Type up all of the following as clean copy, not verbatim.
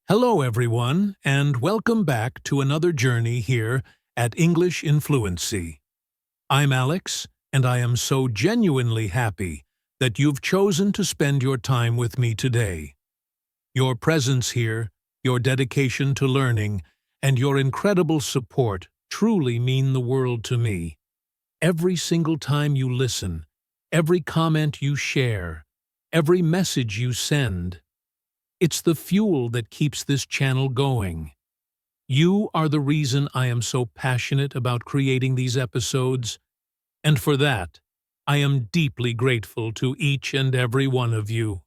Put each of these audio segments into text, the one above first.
Hello, everyone, and welcome back to another journey here at English in Fluency. I'm Alex, and I am so genuinely happy that you've chosen to spend your time with me today. Your presence here, your dedication to learning, and your incredible support truly mean the world to me. Every single time you listen, every comment you share, every message you send, it's the fuel that keeps this channel going. You are the reason I am so passionate about creating these episodes, and for that, I am deeply grateful to each and every one of you.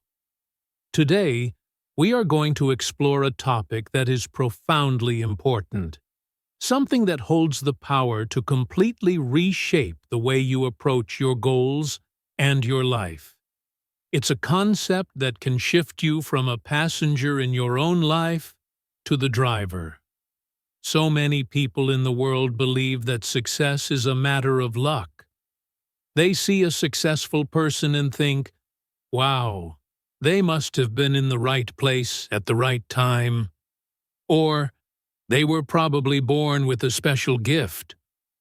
Today, we are going to explore a topic that is profoundly important, something that holds the power to completely reshape the way you approach your goals and your life. It's a concept that can shift you from a passenger in your own life to the driver. So many people in the world believe that success is a matter of luck. They see a successful person and think, wow, they must have been in the right place at the right time. Or, they were probably born with a special gift.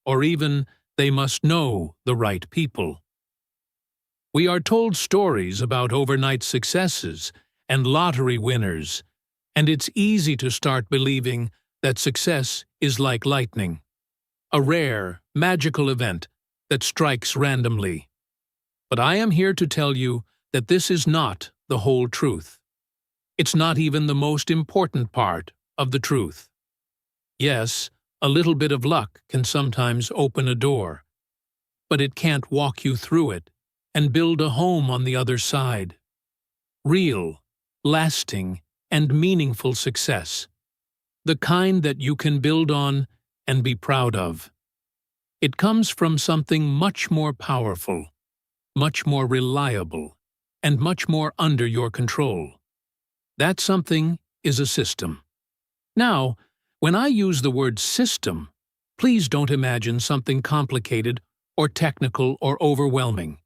Or even, they must know the right people. We are told stories about overnight successes and lottery winners, and it's easy to start believing that success is like lightning, a rare, magical event that strikes randomly. But I am here to tell you that this is not the whole truth. It's not even the most important part of the truth. Yes, a little bit of luck can sometimes open a door, but it can't walk you through it and build a home on the other side. Real, lasting, and meaningful success. The kind that you can build on and be proud of. It comes from something much more powerful, much more reliable, and much more under your control. That something is a system. Now, when I use the word system, please don't imagine something complicated or technical or overwhelming.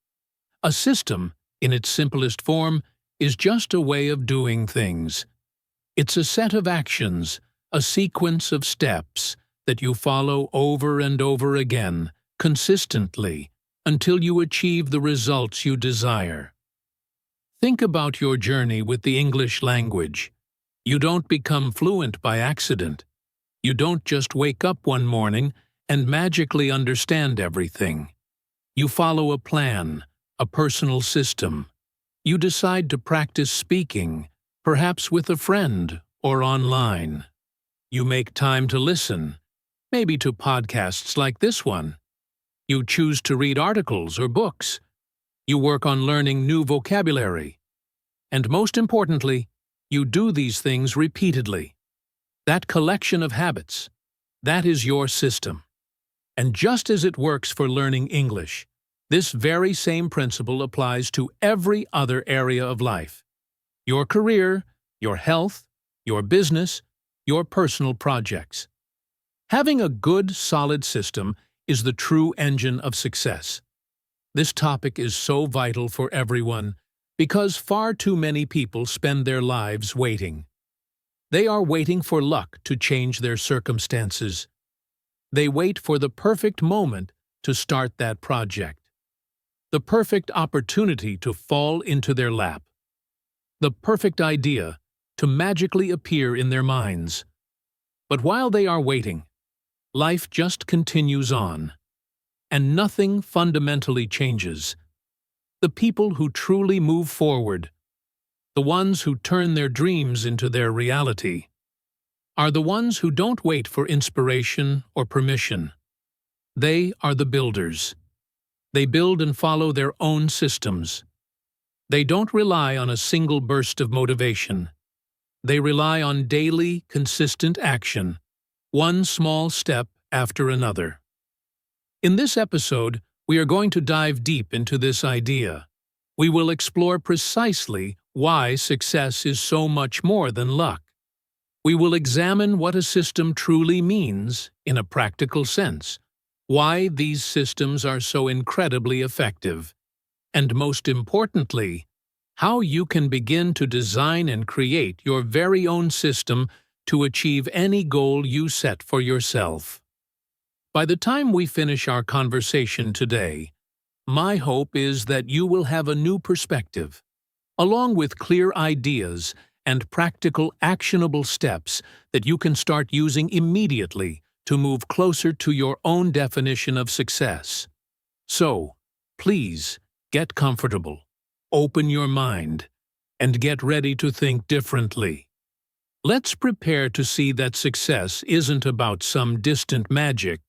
A system, in its simplest form, is just a way of doing things. It's a set of actions, a sequence of steps that you follow over and over again, consistently, until you achieve the results you desire. Think about your journey with the English language. You don't become fluent by accident. You don't just wake up one morning and magically understand everything. You follow a plan, a personal system. You decide to practice speaking, perhaps with a friend or online. You make time to listen, maybe to podcasts like this one. You choose to read articles or books. You work on learning new vocabulary. And most importantly, you do these things repeatedly. That collection of habits, that is your system. And just as it works for learning English, this very same principle applies to every other area of life. Your career, your health, your business, your personal projects. Having a good, solid system is the true engine of success. This topic is so vital for everyone because far too many people spend their lives waiting. They are waiting for luck to change their circumstances. They wait for the perfect moment to start that project. The perfect opportunity to fall into their lap. The perfect idea to magically appear in their minds. But while they are waiting, life just continues on, and nothing fundamentally changes. The people who truly move forward, the ones who turn their dreams into their reality, are the ones who don't wait for inspiration or permission. They are the builders. They build and follow their own systems. They don't rely on a single burst of motivation. They rely on daily, consistent action, one small step after another. In this episode, we are going to dive deep into this idea. We will explore precisely why success is so much more than luck. We will examine what a system truly means in a practical sense, why these systems are so incredibly effective, and most importantly, how you can begin to design and create your very own system to achieve any goal you set for yourself. By the time we finish our conversation today, my hope is that you will have a new perspective, along with clear ideas and practical, actionable steps that you can start using immediately to move closer to your own definition of success. So, please, get comfortable, open your mind, and get ready to think differently. Let's prepare to see that success isn't about some distant magic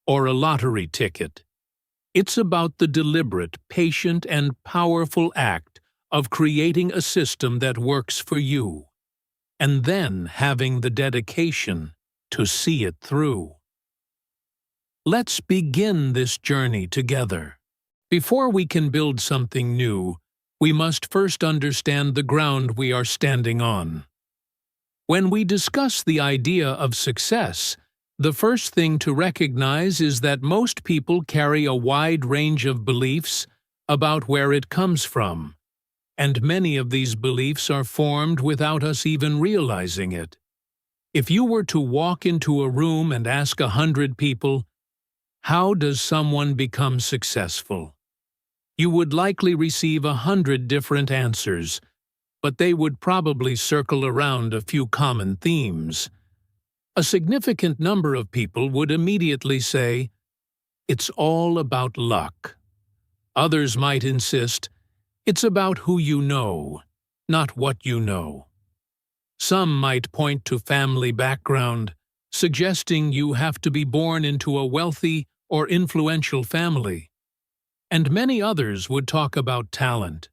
or a lottery ticket. It's about the deliberate, patient, and powerful act of creating a system that works for you, and then having the dedication to see it through. Let's begin this journey together. Before we can build something new, we must first understand the ground we are standing on. When we discuss the idea of success, the first thing to recognize is that most people carry a wide range of beliefs about where it comes from, and many of these beliefs are formed without us even realizing it. If you were to walk into a room and ask 100 people, "How does someone become successful?" you would likely receive 100 different answers, but they would probably circle around a few common themes. A significant number of people would immediately say, "It's all about luck." Others might insist, "It's about who you know, not what you know." Some might point to family background, suggesting you have to be born into a wealthy or influential family. And many others would talk about talent,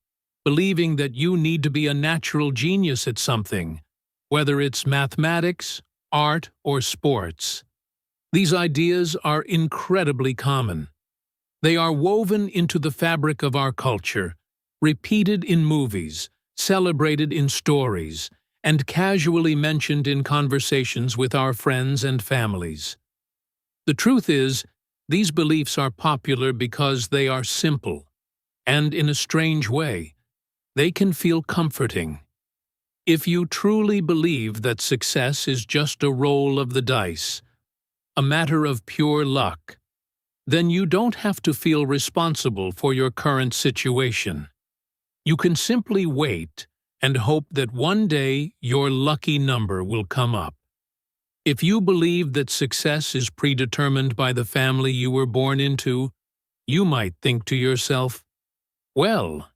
believing that you need to be a natural genius at something, whether it's mathematics, art, or sports. These ideas are incredibly common. They are woven into the fabric of our culture, repeated in movies, celebrated in stories, and casually mentioned in conversations with our friends and families. The truth is, these beliefs are popular because they are simple, and in a strange way, they can feel comforting. If you truly believe that success is just a roll of the dice, a matter of pure luck, then you don't have to feel responsible for your current situation. You can simply wait and hope that one day your lucky number will come up. If you believe that success is predetermined by the family you were born into, you might think to yourself, "Well,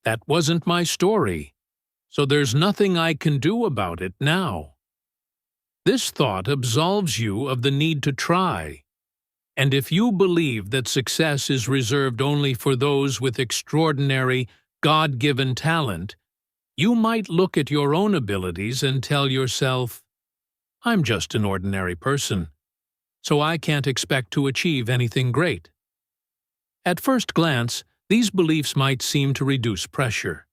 that wasn't my story, so there's nothing I can do about it now." This thought absolves you of the need to try. And if you believe that success is reserved only for those with extraordinary, God-given talent, you might look at your own abilities and tell yourself, "I'm just an ordinary person, so I can't expect to achieve anything great." At first glance, these beliefs might seem to reduce pressure.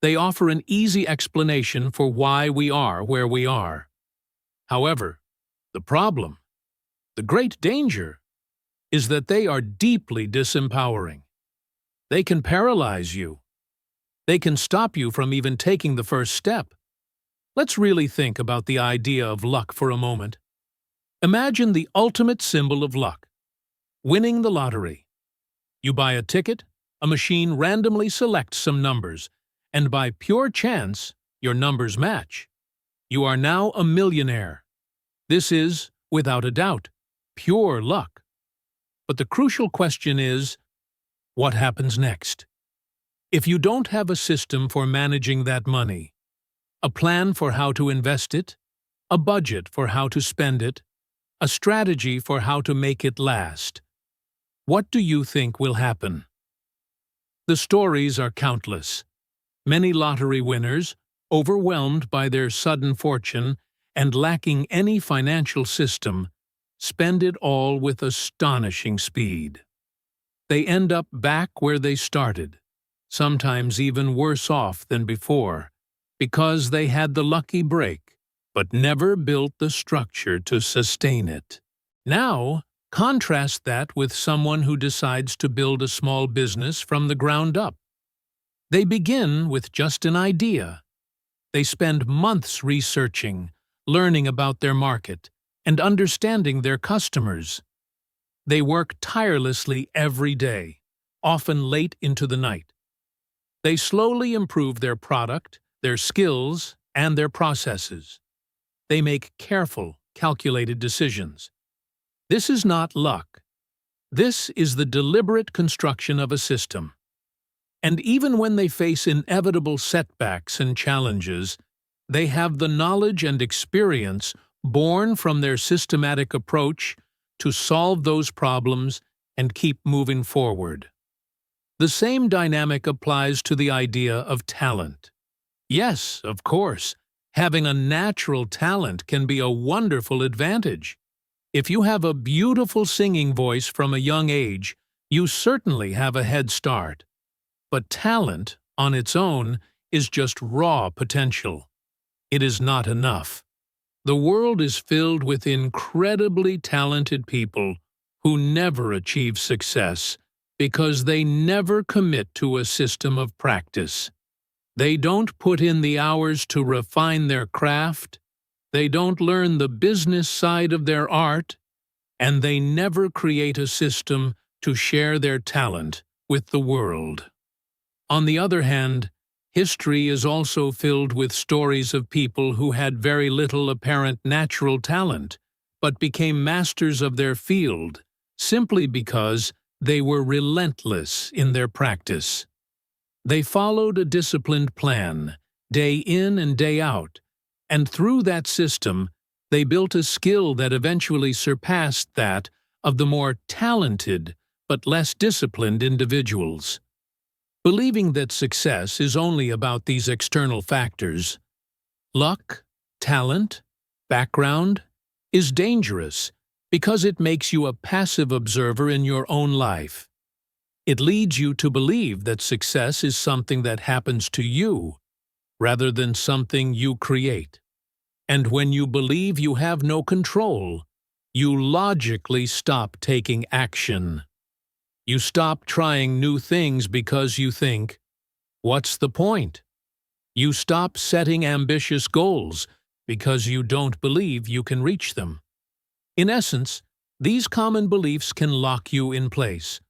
They offer an easy explanation for why we are where we are. However, the problem, the great danger, is that they are deeply disempowering. They can paralyze you. They can stop you from even taking the first step. Let's really think about the idea of luck for a moment. Imagine the ultimate symbol of luck: winning the lottery. You buy a ticket, a machine randomly selects some numbers, and by pure chance, your numbers match. You are now a millionaire. This is, without a doubt, pure luck. But the crucial question is, what happens next? If you don't have a system for managing that money, a plan for how to invest it, a budget for how to spend it, a strategy for how to make it last, what do you think will happen? The stories are countless. Many lottery winners, overwhelmed by their sudden fortune and lacking any financial system, spend it all with astonishing speed. They end up back where they started, sometimes even worse off than before, because they had the lucky break, but never built the structure to sustain it. Now, contrast that with someone who decides to build a small business from the ground up. They begin with just an idea. They spend months researching, learning about their market, and understanding their customers. They work tirelessly every day, often late into the night. They slowly improve their product, their skills, and their processes. They make careful, calculated decisions. This is not luck. This is the deliberate construction of a system. And even when they face inevitable setbacks and challenges, they have the knowledge and experience born from their systematic approach to solve those problems and keep moving forward. The same dynamic applies to the idea of talent. Yes, of course, having a natural talent can be a wonderful advantage. If you have a beautiful singing voice from a young age, you certainly have a head start. But talent, on its own, is just raw potential. It is not enough. The world is filled with incredibly talented people who never achieve success because they never commit to a system of practice. They don't put in the hours to refine their craft, they don't learn the business side of their art, and they never create a system to share their talent with the world. On the other hand, history is also filled with stories of people who had very little apparent natural talent, but became masters of their field simply because they were relentless in their practice. They followed a disciplined plan, day in and day out, and through that system, they built a skill that eventually surpassed that of the more talented but less disciplined individuals. Believing that success is only about these external factors, luck, talent, background, is dangerous because it makes you a passive observer in your own life. It leads you to believe that success is something that happens to you, rather than something you create. And when you believe you have no control, you logically stop taking action. You stop trying new things because you think, what's the point? You stop setting ambitious goals because you don't believe you can reach them. In essence, these common beliefs can lock you in place,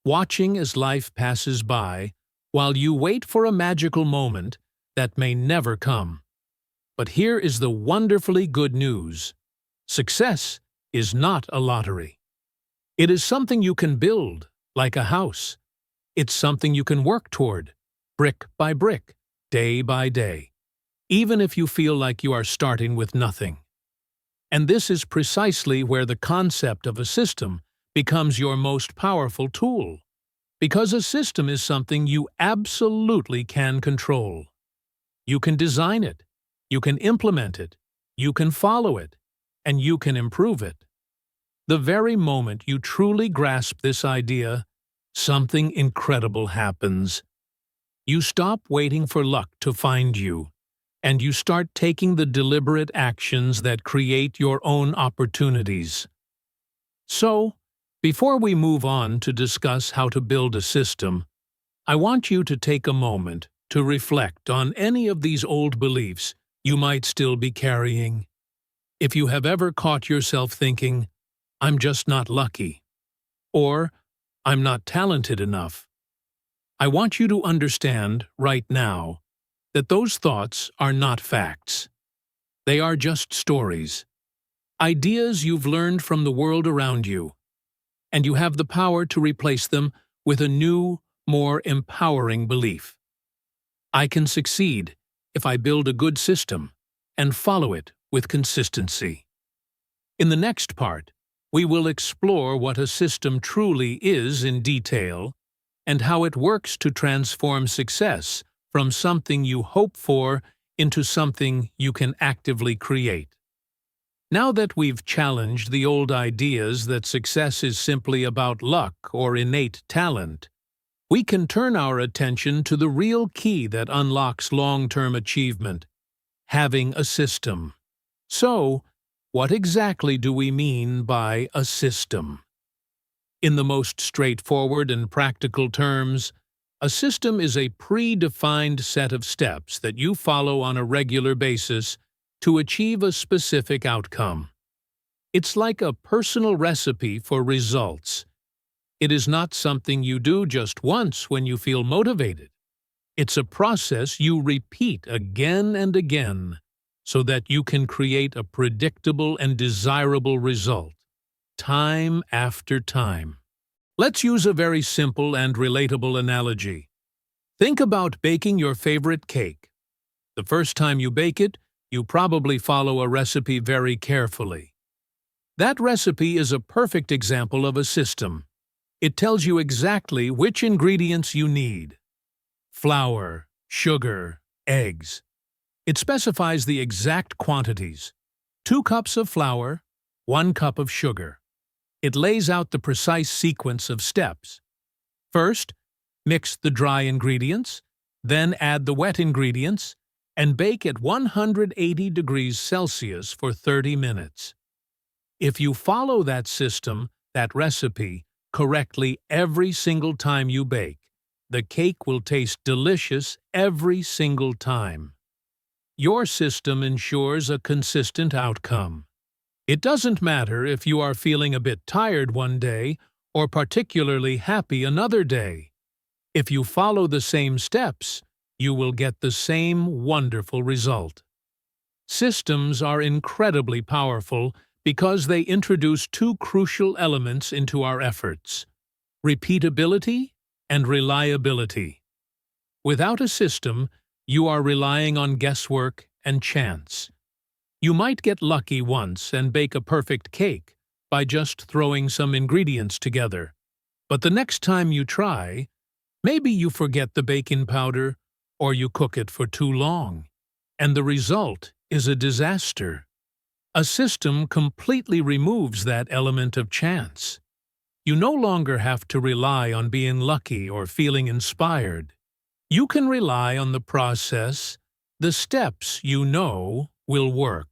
watching as life passes by while you wait for a magical moment that may never come. But here is the wonderfully good news. Success is not a lottery. It is something you can build, like a house. It's something you can work toward, brick by brick, day by day, even if you feel like you are starting with nothing. And this is precisely where the concept of a system becomes your most powerful tool, because a system is something you absolutely can control. You can design it, you can implement it, you can follow it, and you can improve it. The very moment you truly grasp this idea, something incredible happens. You stop waiting for luck to find you, and you start taking the deliberate actions that create your own opportunities. So, before we move on to discuss how to build a system, I want you to take a moment to reflect on any of these old beliefs you might still be carrying. If you have ever caught yourself thinking, I'm just not lucky, or I'm not talented enough, I want you to understand right now that those thoughts are not facts. They are just stories, ideas you've learned from the world around you, and you have the power to replace them with a new, more empowering belief. I can succeed if I build a good system and follow it with consistency. In the next part, we will explore what a system truly is in detail and how it works to transform success from something you hope for into something you can actively create. Now that we've challenged the old ideas that success is simply about luck or innate talent, we can turn our attention to the real key that unlocks long-term achievement: having a system. So, what exactly do we mean by a system? In the most straightforward and practical terms, A system is a predefined set of steps that you follow on a regular basis to achieve a specific outcome. It's like a personal recipe for results. It is not something you do just once when you feel motivated. It's a process you repeat again and again so that you can create a predictable and desirable result, time after time. Let's use a very simple and relatable analogy. Think about baking your favorite cake. The first time you bake it, you probably follow a recipe very carefully. That recipe is a perfect example of a system. It tells you exactly which ingredients you need: flour, sugar, eggs. It specifies the exact quantities: 2 cups of flour, 1 cup of sugar. It lays out the precise sequence of steps. First, mix the dry ingredients, then add the wet ingredients, and bake at 180 degrees Celsius for 30 minutes. If you follow that system, that recipe, correctly every single time you bake, the cake will taste delicious every single time. Your system ensures a consistent outcome. It doesn't matter if you are feeling a bit tired one day or particularly happy another day. If you follow the same steps, you will get the same wonderful result. Systems are incredibly powerful because they introduce 2 crucial elements into our efforts: repeatability and reliability. Without a system, you are relying on guesswork and chance. You might get lucky once and bake a perfect cake by just throwing some ingredients together. But the next time you try, maybe you forget the baking powder or you cook it for too long, and the result is a disaster. A system completely removes that element of chance. You no longer have to rely on being lucky or feeling inspired. You can rely on the process. The steps you know will work.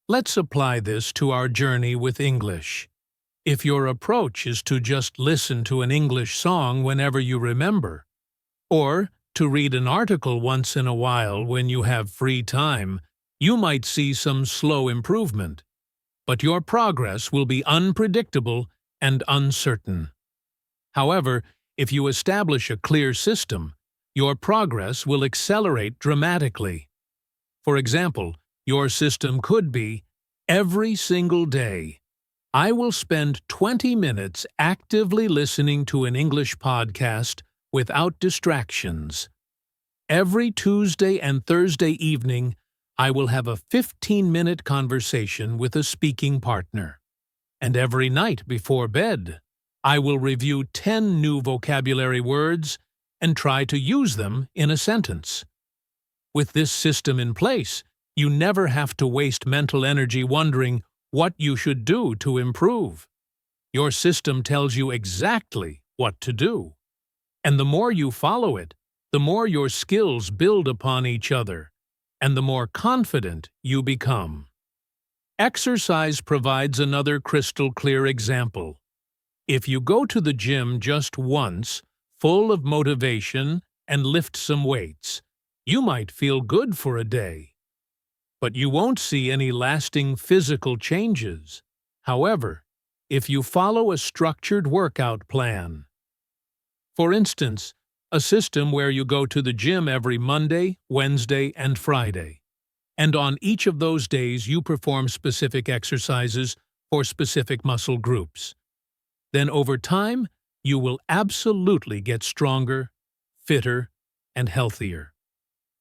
Let's apply this to our journey with English. If your approach is to just listen to an English song whenever you remember, or to read an article once in a while when you have free time, you might see some slow improvement. But your progress will be unpredictable and uncertain. However, if you establish a clear system, your progress will accelerate dramatically. For example, your system could be: every single day, I will spend 20 minutes actively listening to an English podcast without distractions. Every Tuesday and Thursday evening, I will have a 15-minute conversation with a speaking partner. And every night before bed, I will review 10 new vocabulary words and try to use them in a sentence. With this system in place, you never have to waste mental energy wondering what you should do to improve. Your system tells you exactly what to do. And the more you follow it, the more your skills build upon each other, and the more confident you become. Exercise provides another crystal-clear example. If you go to the gym just once, full of motivation, and lift some weights, you might feel good for a day. But you won't see any lasting physical changes. However, if you follow a structured workout plan, for instance, a system where you go to the gym every Monday, Wednesday, and Friday, and on each of those days you perform specific exercises for specific muscle groups, then over time you will absolutely get stronger, fitter, and healthier.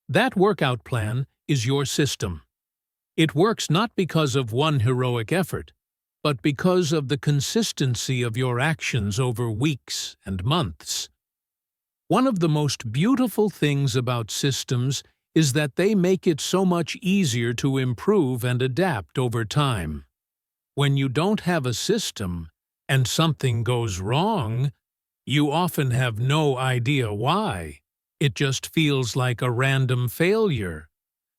That workout plan is your system. It works not because of one heroic effort, but because of the consistency of your actions over weeks and months. One of the most beautiful things about systems is that they make it so much easier to improve and adapt over time. When you don't have a system and something goes wrong, you often have no idea why. It just feels like a random failure.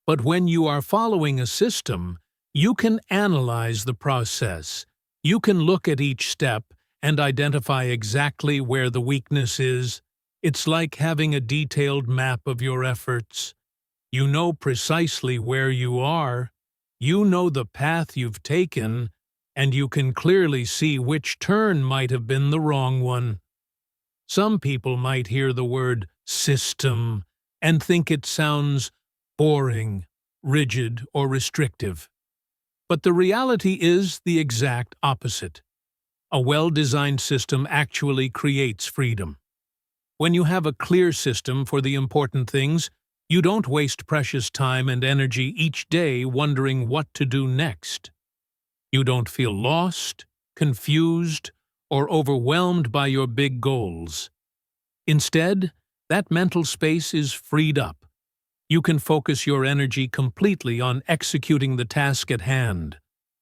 But when you are following a system, you can analyze the process. You can look at each step and identify exactly where the weakness is, It's like having a detailed map of your efforts. You know precisely where you are, you know the path you've taken, and you can clearly see which turn might have been the wrong one. Some people might hear the word system and think it sounds boring, rigid, or restrictive. But the reality is the exact opposite. A well-designed system actually creates freedom. When you have a clear system for the important things, you don't waste precious time and energy each day wondering what to do next. You don't feel lost, confused, or overwhelmed by your big goals. Instead, that mental space is freed up. You can focus your energy completely on executing the task at hand,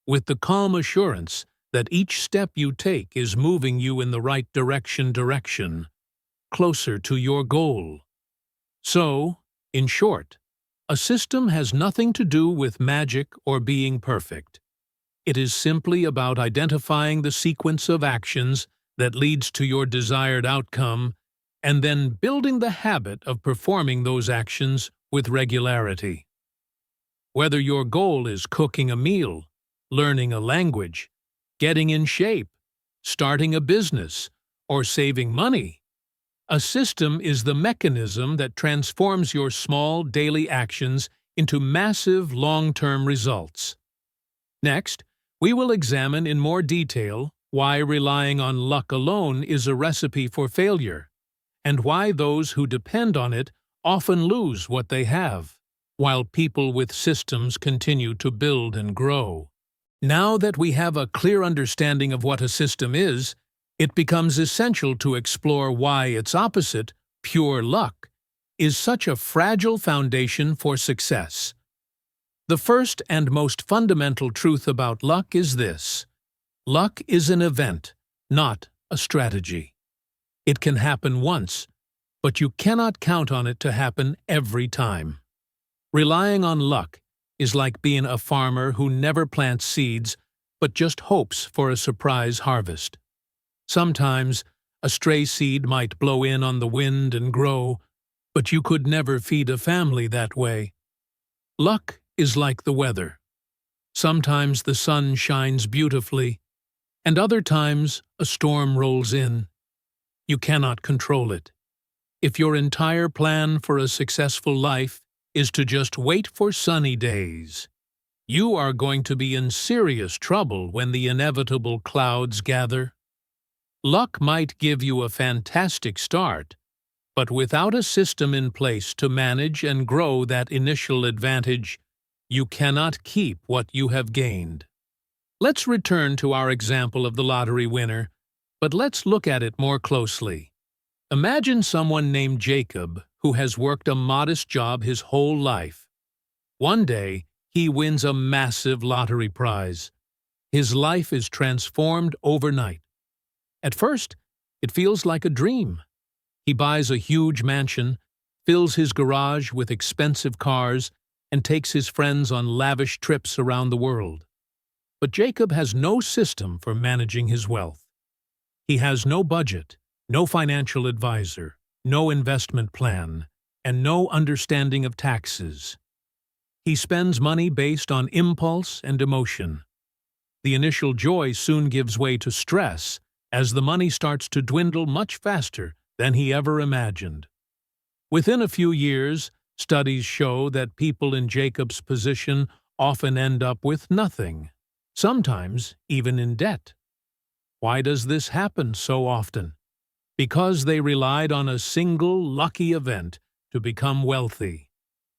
with the calm assurance that each step you take is moving you in the right direction, closer to your goal. So, in short, a system has nothing to do with magic or being perfect. It is simply about identifying the sequence of actions that leads to your desired outcome and then building the habit of performing those actions with regularity. Whether your goal is cooking a meal, learning a language, getting in shape, starting a business, or saving money, a system is the mechanism that transforms your small daily actions into massive long-term results. Next, we will examine in more detail why relying on luck alone is a recipe for failure, and why those who depend on it often lose what they have, while people with systems continue to build and grow. Now that we have a clear understanding of what a system is, it becomes essential to explore why its opposite, pure luck, is such a fragile foundation for success. The first and most fundamental truth about luck is this: luck is an event, not a strategy. It can happen once, but you cannot count on it to happen every time. Relying on luck is like being a farmer who never plants seeds but just hopes for a surprise harvest. Sometimes a stray seed might blow in on the wind and grow, but you could never feed a family that way. Luck is like the weather. Sometimes the sun shines beautifully, and other times a storm rolls in. You cannot control it. If your entire plan for a successful life is to just wait for sunny days, you are going to be in serious trouble when the inevitable clouds gather. Luck might give you a fantastic start, but without a system in place to manage and grow that initial advantage, you cannot keep what you have gained. Let's return to our example of the lottery winner, but let's look at it more closely. Imagine someone named Jacob who has worked a modest job his whole life. One day, he wins a massive lottery prize. His life is transformed overnight. At first, it feels like a dream. He buys a huge mansion, fills his garage with expensive cars, and takes his friends on lavish trips around the world. But Jacob has no system for managing his wealth. He has no budget, no financial advisor, no investment plan, and no understanding of taxes. He spends money based on impulse and emotion. The initial joy soon gives way to stress as the money starts to dwindle much faster than he ever imagined. Within a few years, studies show that people in Jacob's position often end up with nothing, sometimes even in debt. Why does this happen so often? Because they relied on a single lucky event to become wealthy,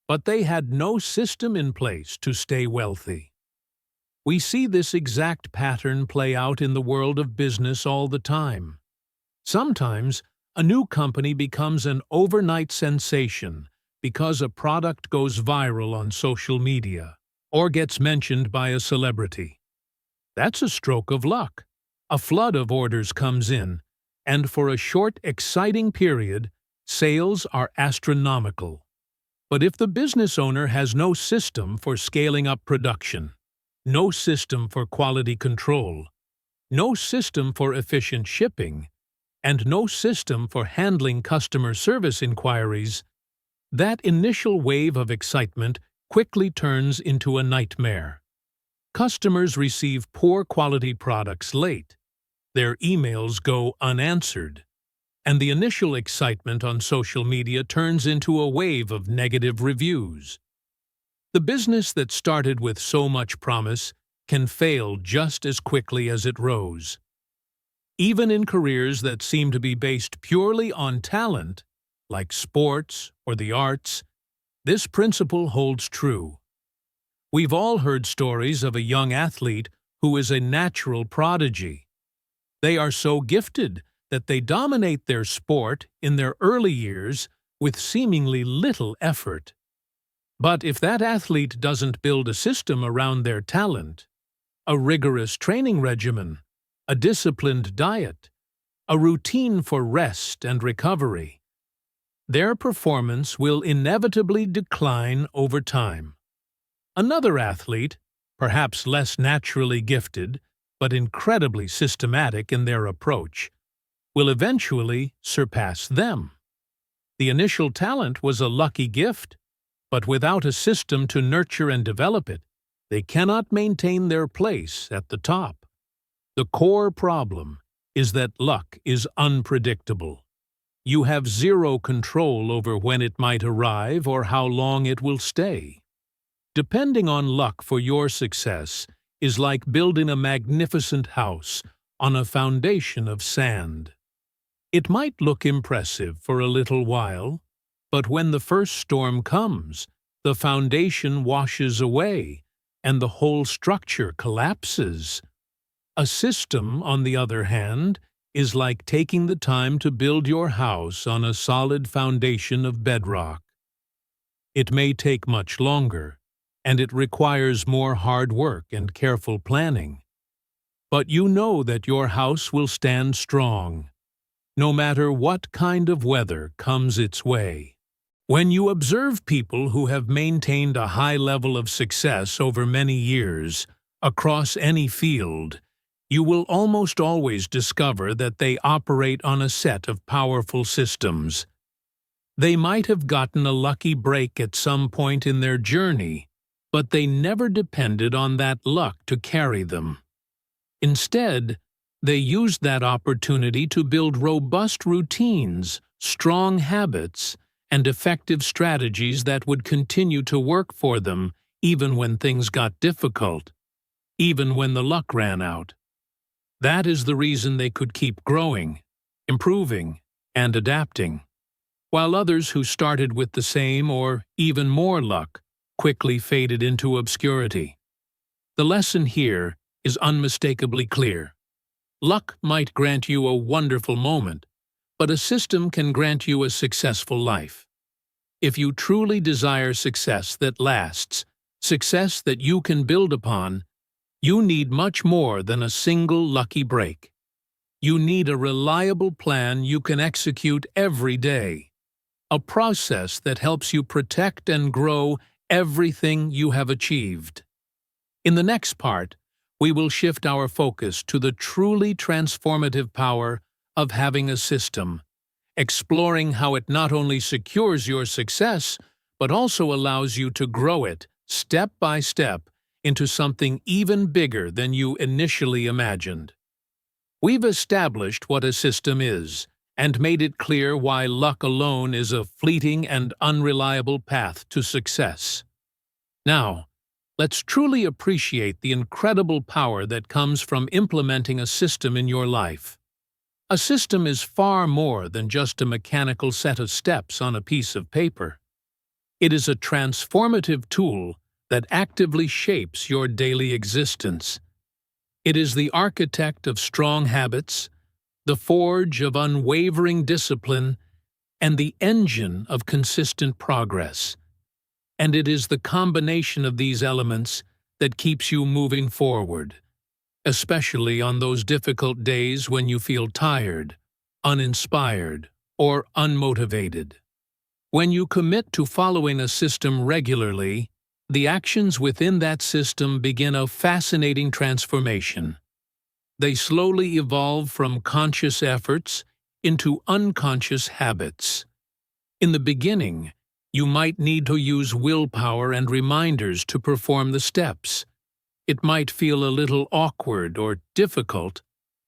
but they had no system in place to stay wealthy. We see this exact pattern play out in the world of business all the time. Sometimes, a new company becomes an overnight sensation because a product goes viral on social media or gets mentioned by a celebrity. That's a stroke of luck. A flood of orders comes in, and for a short, exciting period, sales are astronomical. But if the business owner has no system for scaling up production, no system for quality control, no system for efficient shipping, and no system for handling customer service inquiries, that initial wave of excitement quickly turns into a nightmare. Customers receive poor quality products late, their emails go unanswered, and the initial excitement on social media turns into a wave of negative reviews. The business that started with so much promise can fail just as quickly as it rose. Even in careers that seem to be based purely on talent, like sports or the arts, this principle holds true. We've all heard stories of a young athlete who is a natural prodigy. They are so gifted that they dominate their sport in their early years with seemingly little effort. But if that athlete doesn't build a system around their talent, a rigorous training regimen, a disciplined diet, a routine for rest and recovery, their performance will inevitably decline over time. Another athlete, perhaps less naturally gifted, but incredibly systematic in their approach, will eventually surpass them. The initial talent was a lucky gift, but without a system to nurture and develop it, they cannot maintain their place at the top. The core problem is that luck is unpredictable. You have zero control over when it might arrive or how long it will stay. Depending on luck for your success is like building a magnificent house on a foundation of sand. It might look impressive for a little while, but when the first storm comes, the foundation washes away and the whole structure collapses. A system, on the other hand, is like taking the time to build your house on a solid foundation of bedrock. It may take much longer, and it requires more hard work and careful planning. But you know that your house will stand strong, no matter what kind of weather comes its way. When you observe people who have maintained a high level of success over many years, across any field, you will almost always discover that they operate on a set of powerful systems. They might have gotten a lucky break at some point in their journey, but they never depended on that luck to carry them. Instead, they used that opportunity to build robust routines, strong habits, and effective strategies that would continue to work for them even when things got difficult, even when the luck ran out. That is the reason they could keep growing, improving, and adapting, while others who started with the same or even more luck quickly faded into obscurity. The lesson here is unmistakably clear. Luck might grant you a wonderful moment, but a system can grant you a successful life. If you truly desire success that lasts, success that you can build upon, you need much more than a single lucky break. You need a reliable plan you can execute every day, a process that helps you protect and grow everything you have achieved. In the next part, we will shift our focus to the truly transformative power of having a system, exploring how it not only secures your success, but also allows you to grow it, step by step, into something even bigger than you initially imagined. We've established what a system is, and made it clear why luck alone is a fleeting and unreliable path to success. Now, let's truly appreciate the incredible power that comes from implementing a system in your life. A system is far more than just a mechanical set of steps on a piece of paper. It is a transformative tool that actively shapes your daily existence. It is the architect of strong habits, the forge of unwavering discipline, and the engine of consistent progress. And it is the combination of these elements that keeps you moving forward, especially on those difficult days when you feel tired, uninspired, or unmotivated. When you commit to following a system regularly, the actions within that system begin a fascinating transformation. They slowly evolve from conscious efforts into unconscious habits. In the beginning, you might need to use willpower and reminders to perform the steps. It might feel a little awkward or difficult,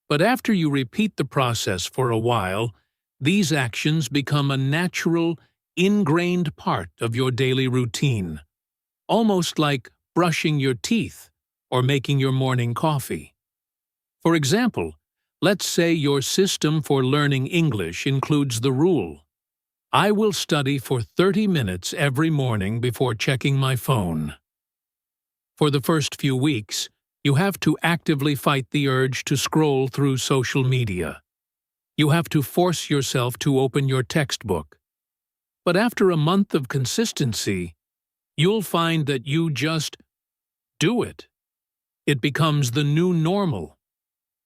but after you repeat the process for a while, these actions become a natural, ingrained part of your daily routine, almost like brushing your teeth or making your morning coffee. For example, let's say your system for learning English includes the rule: I will study for 30 minutes every morning before checking my phone. For the first few weeks, you have to actively fight the urge to scroll through social media. You have to force yourself to open your textbook. But after a month of consistency, you'll find that you just do it. It becomes the new normal.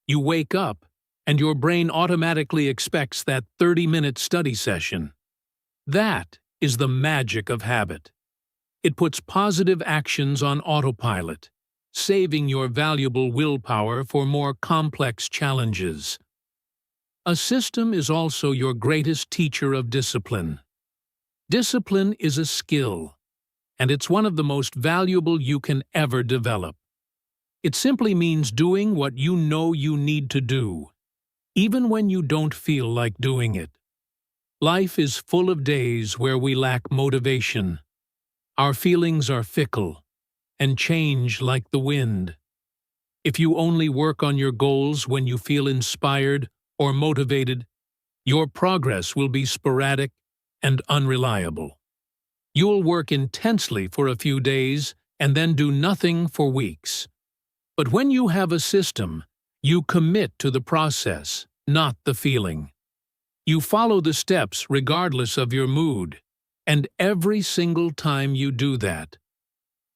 You wake up, and your brain automatically expects that 30-minute study session. That is the magic of habit. It puts positive actions on autopilot, saving your valuable willpower for more complex challenges. A system is also your greatest teacher of discipline. Discipline is a skill, and it's one of the most valuable you can ever develop. It simply means doing what you know you need to do, even when you don't feel like doing it. Life is full of days where we lack motivation. Our feelings are fickle and change like the wind. If you only work on your goals when you feel inspired or motivated, your progress will be sporadic and unreliable. You'll work intensely for a few days and then do nothing for weeks. But when you have a system, you commit to the process, not the feeling. You follow the steps regardless of your mood, and every single time you do that,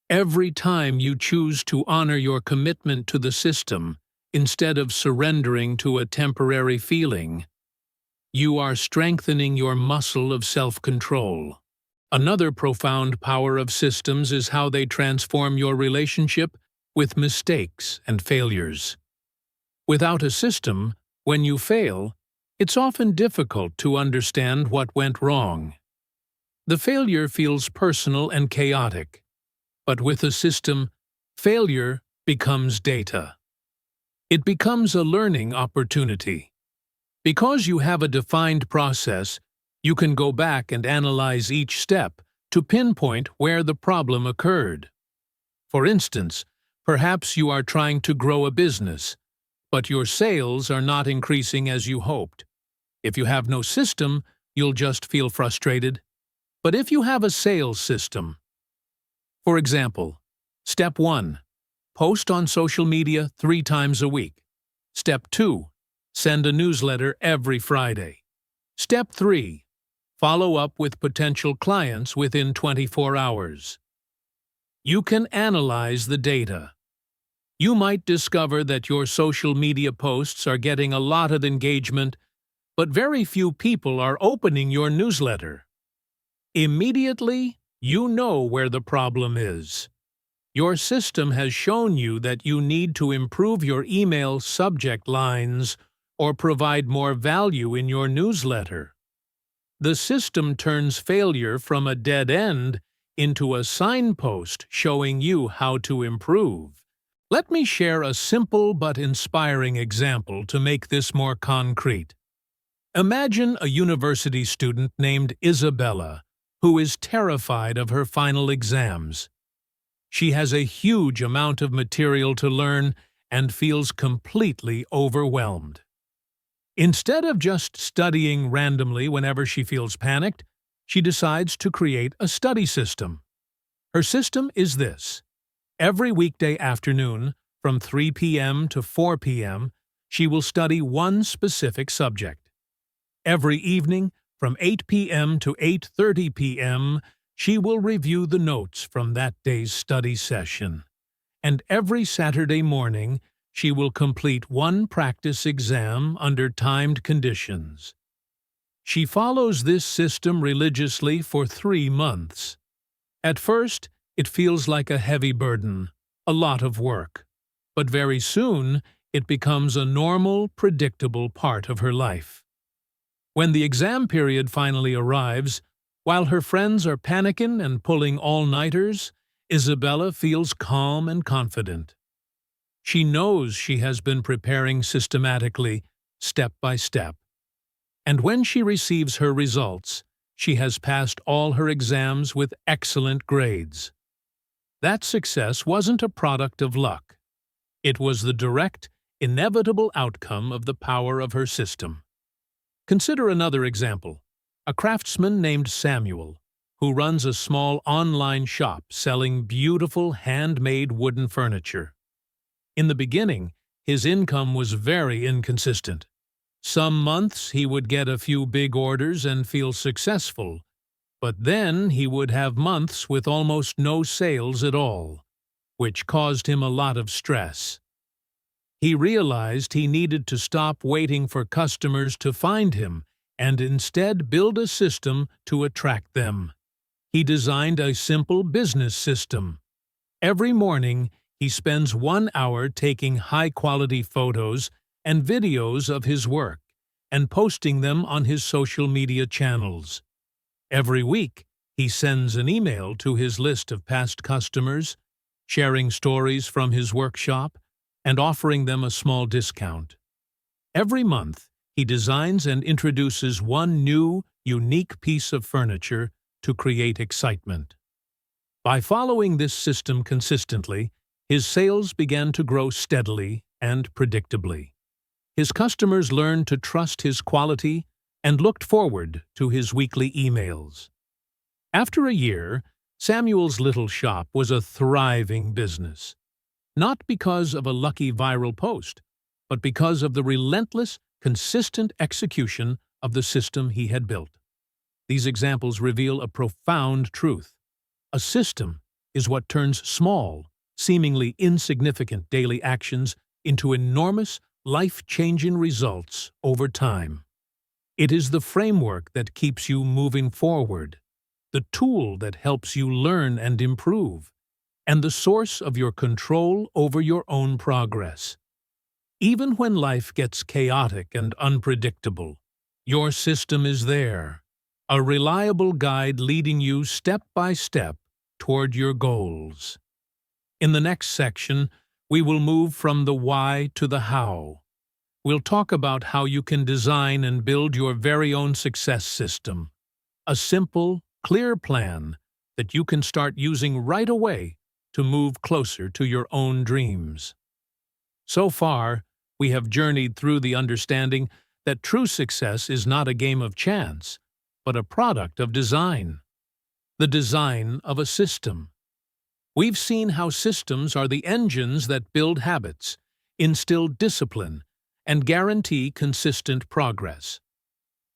every time you choose to honor your commitment to the system instead of surrendering to a temporary feeling, you are strengthening your muscle of self-control. Another profound power of systems is how they transform your relationship with mistakes and failures. Without a system, when you fail, it's often difficult to understand what went wrong. The failure feels personal and chaotic, but with a system, failure becomes data. It becomes a learning opportunity. Because you have a defined process, you can go back and analyze each step to pinpoint where the problem occurred. For instance, perhaps you are trying to grow a business, but your sales are not increasing as you hoped. If you have no system, you'll just feel frustrated. But if you have a sales system, for example, Step 1. Post on social media 3 times a week. Step 2. Send a newsletter every Friday. Step 3. Follow up with potential clients within 24 hours. You can analyze the data. You might discover that your social media posts are getting a lot of engagement, but very few people are opening your newsletter. Immediately, you know where the problem is. Your system has shown you that you need to improve your email subject lines or provide more value in your newsletter. The system turns failure from a dead end into a signpost showing you how to improve. Let me share a simple but inspiring example to make this more concrete. Imagine a university student named Isabella, who is terrified of her final exams. She has a huge amount of material to learn and feels completely overwhelmed. Instead of just studying randomly whenever she feels panicked, she decides to create a study system. Her system is this. Every weekday afternoon, from 3 p.m. to 4 p.m., she will study one specific subject. Every evening, from 8 p.m. to 8:30 p.m., she will review the notes from that day's study session. And every Saturday morning, she will complete one practice exam under timed conditions. She follows this system religiously for 3 months. At first, it feels like a heavy burden, a lot of work. But very soon, it becomes a normal, predictable part of her life. When the exam period finally arrives, while her friends are panicking and pulling all-nighters, Isabella feels calm and confident. She knows she has been preparing systematically, step by step. And when she receives her results, she has passed all her exams with excellent grades. That success wasn't a product of luck. It was the direct, inevitable outcome of the power of her system. Consider another example, a craftsman named Samuel, who runs a small online shop selling beautiful handmade wooden furniture. In the beginning, his income was very inconsistent. Some months he would get a few big orders and feel successful, but then he would have months with almost no sales at all, which caused him a lot of stress. He realized he needed to stop waiting for customers to find him and instead build a system to attract them. He designed a simple business system. Every morning, he spends 1 hour taking high-quality photos and videos of his work and posting them on his social media channels. Every week, he sends an email to his list of past customers, sharing stories from his workshop and offering them a small discount. Every month, he designs and introduces one new, unique piece of furniture to create excitement. By following this system consistently, his sales began to grow steadily and predictably. His customers learned to trust his quality and looked forward to his weekly emails. After a year, Samuel's little shop was a thriving business. Not because of a lucky viral post, but because of the relentless, consistent execution of the system he had built. These examples reveal a profound truth. A system is what turns small, seemingly insignificant daily actions into enormous, life-changing results over time. It is the framework that keeps you moving forward, the tool that helps you learn and improve, and the source of your control over your own progress. Even when life gets chaotic and unpredictable, your system is there, a reliable guide leading you step by step toward your goals. In the next section, we will move from the why to the how. We'll talk about how you can design and build your very own success system, a simple, clear plan that you can start using right away to move closer to your own dreams. So far, we have journeyed through the understanding that true success is not a game of chance, but a product of design. The design of a system. We've seen how systems are the engines that build habits, instill discipline, and guarantee consistent progress.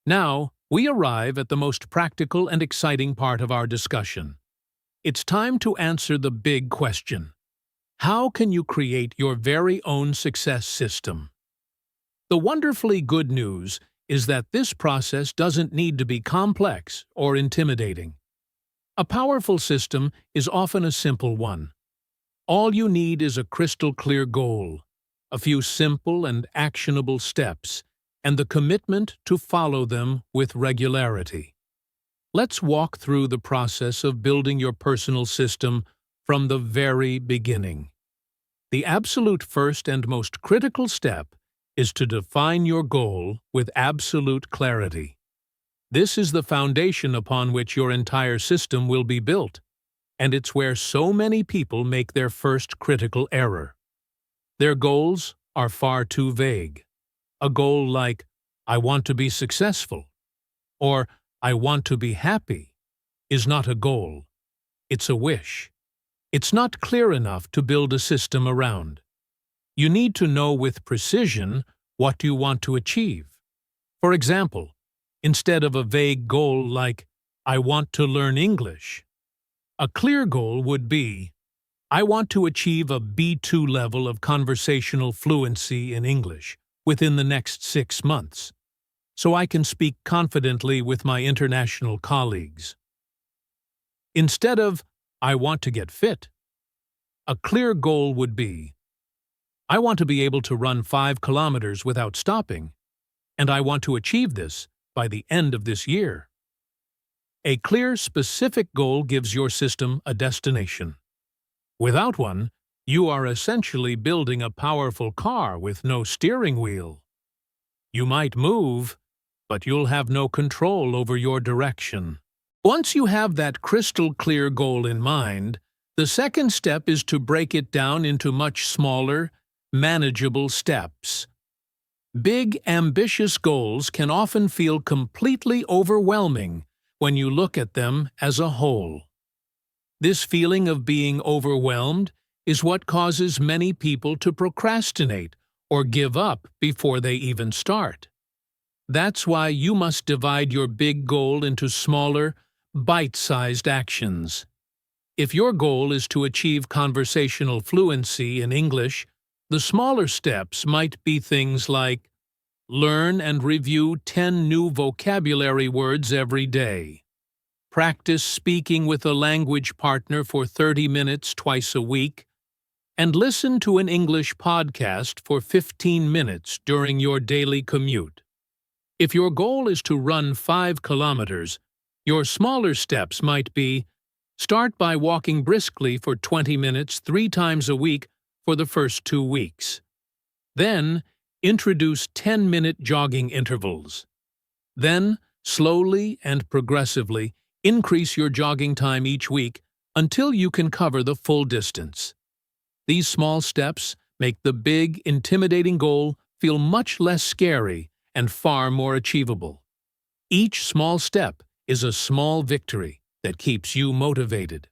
Now, we arrive at the most practical and exciting part of our discussion. It's time to answer the big question. How can you create your very own success system? The wonderfully good news is that this process doesn't need to be complex or intimidating. A powerful system is often a simple one. All you need is a crystal-clear goal, a few simple and actionable steps, and the commitment to follow them with regularity. Let's walk through the process of building your personal system from the very beginning. The absolute first and most critical step is to define your goal with absolute clarity. This is the foundation upon which your entire system will be built, and it's where so many people make their first critical error. Their goals are far too vague. A goal like, "I want to be successful," or "I want to be happy," is not a goal. It's a wish. It's not clear enough to build a system around. You need to know with precision what you want to achieve. For example, instead of a vague goal like, "I want to learn English," a clear goal would be, "I want to achieve a B2 level of conversational fluency in English within the next 6 months, so I can speak confidently with my international colleagues." Instead of, "I want to get fit," a clear goal would be, "I want to be able to run 5 kilometers without stopping, and I want to achieve this by the end of this year. A clear, specific goal gives your system a destination. Without one, you are essentially building a powerful car with no steering wheel. You might move, but you'll have no control over your direction. Once you have that crystal-clear goal in mind, the second step is to break it down into much smaller, manageable steps. Big, ambitious goals can often feel completely overwhelming when you look at them as a whole. This feeling of being overwhelmed is what causes many people to procrastinate or give up before they even start. That's why you must divide your big goal into smaller, bite-sized actions. If your goal is to achieve conversational fluency in English, the smaller steps might be things like learn and review 10 new vocabulary words every day, practice speaking with a language partner for 30 minutes twice a week, and listen to an English podcast for 15 minutes during your daily commute. If your goal is to run 5 kilometers, your smaller steps might be start by walking briskly for 20 minutes 3 times a week for the first 2 weeks. Then, introduce 10-minute jogging intervals. Then, slowly and progressively, increase your jogging time each week until you can cover the full distance. These small steps make the big, intimidating goal feel much less scary and far more achievable. Each small step is a small victory that keeps you motivated.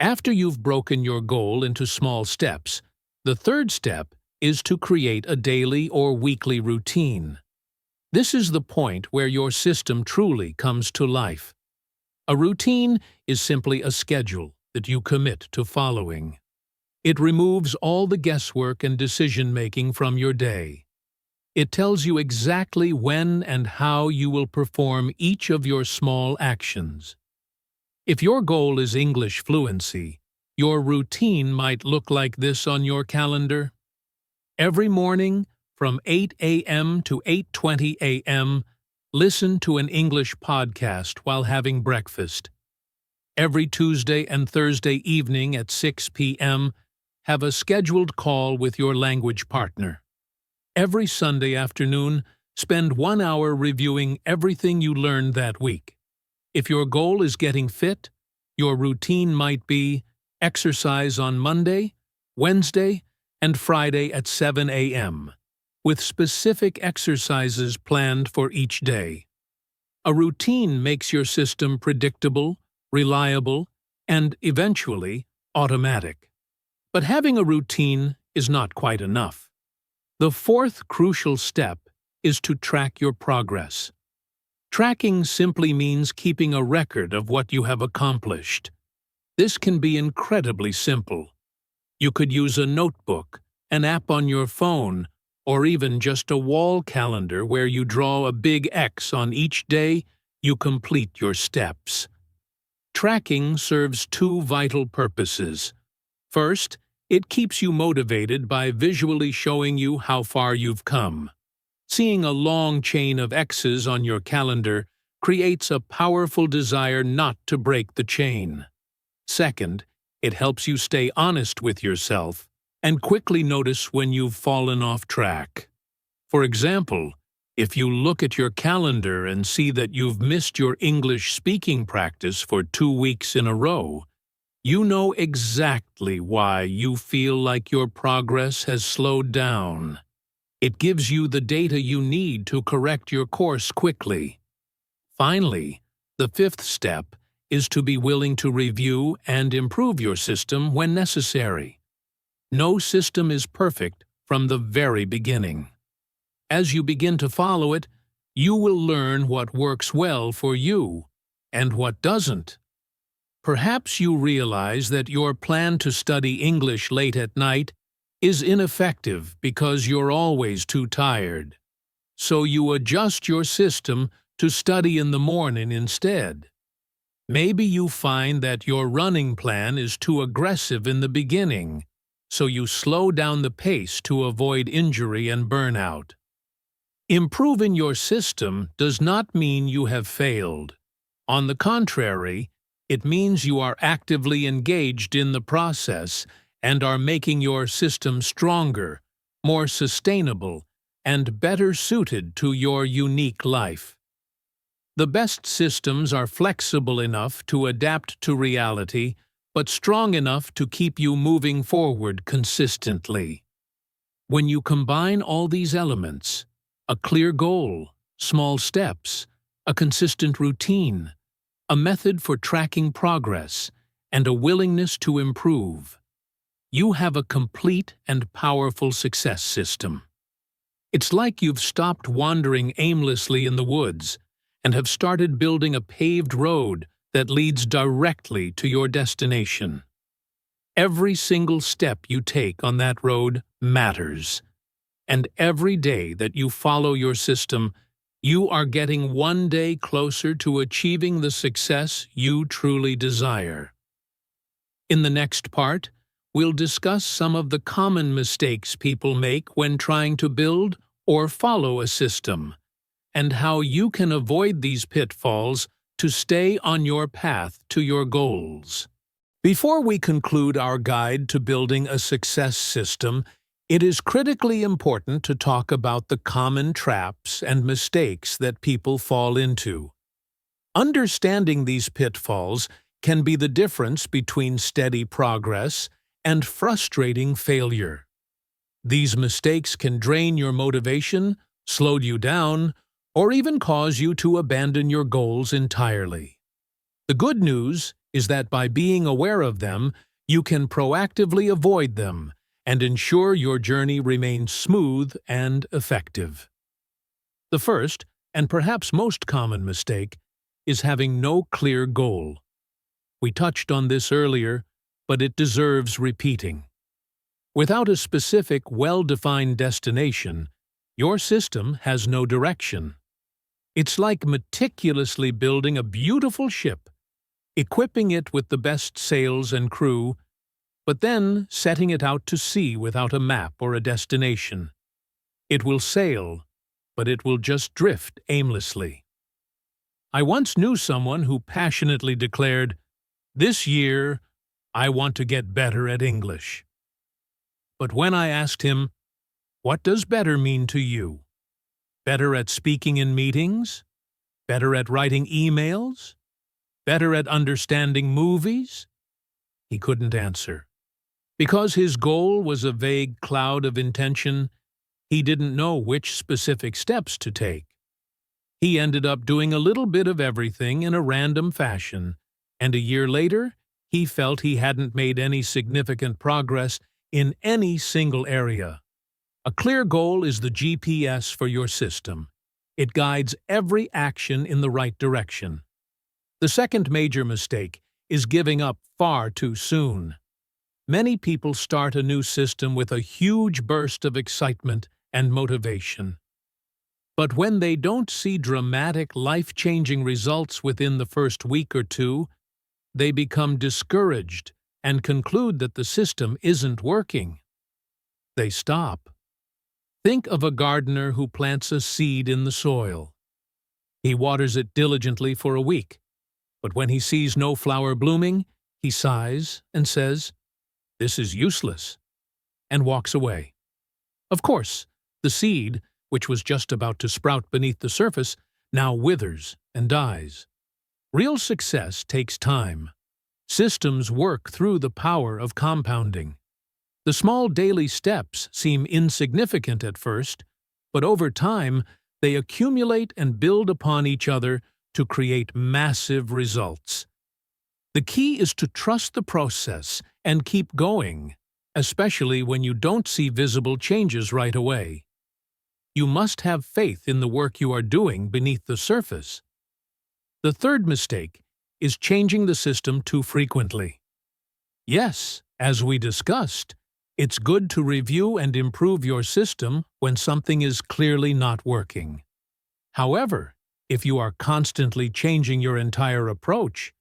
After you've broken your goal into small steps, the third step is to create a daily or weekly routine. This is the point where your system truly comes to life. A routine is simply a schedule that you commit to following. It removes all the guesswork and decision-making from your day. It tells you exactly when and how you will perform each of your small actions. If your goal is English fluency, your routine might look like this on your calendar. Every morning, from 8 a.m. to 8:20 a.m., listen to an English podcast while having breakfast. Every Tuesday and Thursday evening at 6 p.m., have a scheduled call with your language partner. Every Sunday afternoon, spend 1 hour reviewing everything you learned that week. If your goal is getting fit, your routine might be exercise on Monday, Wednesday, and Friday at 7 a.m., with specific exercises planned for each day. A routine makes your system predictable, reliable, and eventually automatic. But having a routine is not quite enough. The fourth crucial step is to track your progress. Tracking simply means keeping a record of what you have accomplished. This can be incredibly simple. You could use a notebook, an app on your phone, or even just a wall calendar where you draw a big X on each day you complete your steps. Tracking serves 2 vital purposes. First, it keeps you motivated by visually showing you how far you've come. Seeing a long chain of X's on your calendar creates a powerful desire not to break the chain. Second, it helps you stay honest with yourself and quickly notice when you've fallen off track. For example, if you look at your calendar and see that you've missed your English speaking practice for 2 weeks in a row, you know exactly why you feel like your progress has slowed down. It gives you the data you need to correct your course quickly. Finally, the 5th step is to be willing to review and improve your system when necessary. No system is perfect from the very beginning. As you begin to follow it, you will learn what works well for you and what doesn't. Perhaps you realize that your plan to study English late at night is ineffective because you're always too tired. So you adjust your system to study in the morning instead. Maybe you find that your running plan is too aggressive in the beginning, so you slow down the pace to avoid injury and burnout. Improving your system does not mean you have failed. On the contrary, it means you are actively engaged in the process and are making your system stronger, more sustainable, and better suited to your unique life. The best systems are flexible enough to adapt to reality, but strong enough to keep you moving forward consistently. When you combine all these elements, a clear goal, small steps, a consistent routine, a method for tracking progress, and a willingness to improve, you have a complete and powerful success system. It's like you've stopped wandering aimlessly in the woods and have started building a paved road that leads directly to your destination. Every single step you take on that road matters, and every day that you follow your system, you are getting one day closer to achieving the success you truly desire. In the next part, we'll discuss some of the common mistakes people make when trying to build or follow a system, and how you can avoid these pitfalls to stay on your path to your goals. Before we conclude our guide to building a success system, it is critically important to talk about the common traps and mistakes that people fall into. Understanding these pitfalls can be the difference between steady progress and frustrating failure. These mistakes can drain your motivation, slow you down, or even cause you to abandon your goals entirely. The good news is that by being aware of them, you can proactively avoid them and ensure your journey remains smooth and effective. The first, and perhaps most common mistake, is having no clear goal. We touched on this earlier, but it deserves repeating. Without a specific, well-defined destination, your system has no direction. It's like meticulously building a beautiful ship, equipping it with the best sails and crew, but then setting it out to sea without a map or a destination. It will sail, but it will just drift aimlessly. I once knew someone who passionately declared, "This year, I want to get better at English." But when I asked him, "What does better mean to you? Better at speaking in meetings? Better at writing emails? Better at understanding movies?" He couldn't answer. Because his goal was a vague cloud of intention, he didn't know which specific steps to take. He ended up doing a little bit of everything in a random fashion, and a year later, he felt he hadn't made any significant progress in any single area. A clear goal is the GPS for your system. It guides every action in the right direction. The second major mistake is giving up far too soon. Many people start a new system with a huge burst of excitement and motivation. But when they don't see dramatic, life-changing results within the first week or two, they become discouraged and conclude that the system isn't working. They stop. Think of a gardener who plants a seed in the soil. He waters it diligently for a week, but when he sees no flower blooming, he sighs and says, "This is useless," and walks away. Of course, the seed, which was just about to sprout beneath the surface, now withers and dies. Real success takes time. Systems work through the power of compounding. The small daily steps seem insignificant at first, but over time, they accumulate and build upon each other to create massive results. The key is to trust the process and keep going, especially when you don't see visible changes right away. You must have faith in the work you are doing beneath the surface. The third mistake is changing the system too frequently. Yes, as we discussed, it's good to review and improve your system when something is clearly not working. However, if you are constantly changing your entire approach,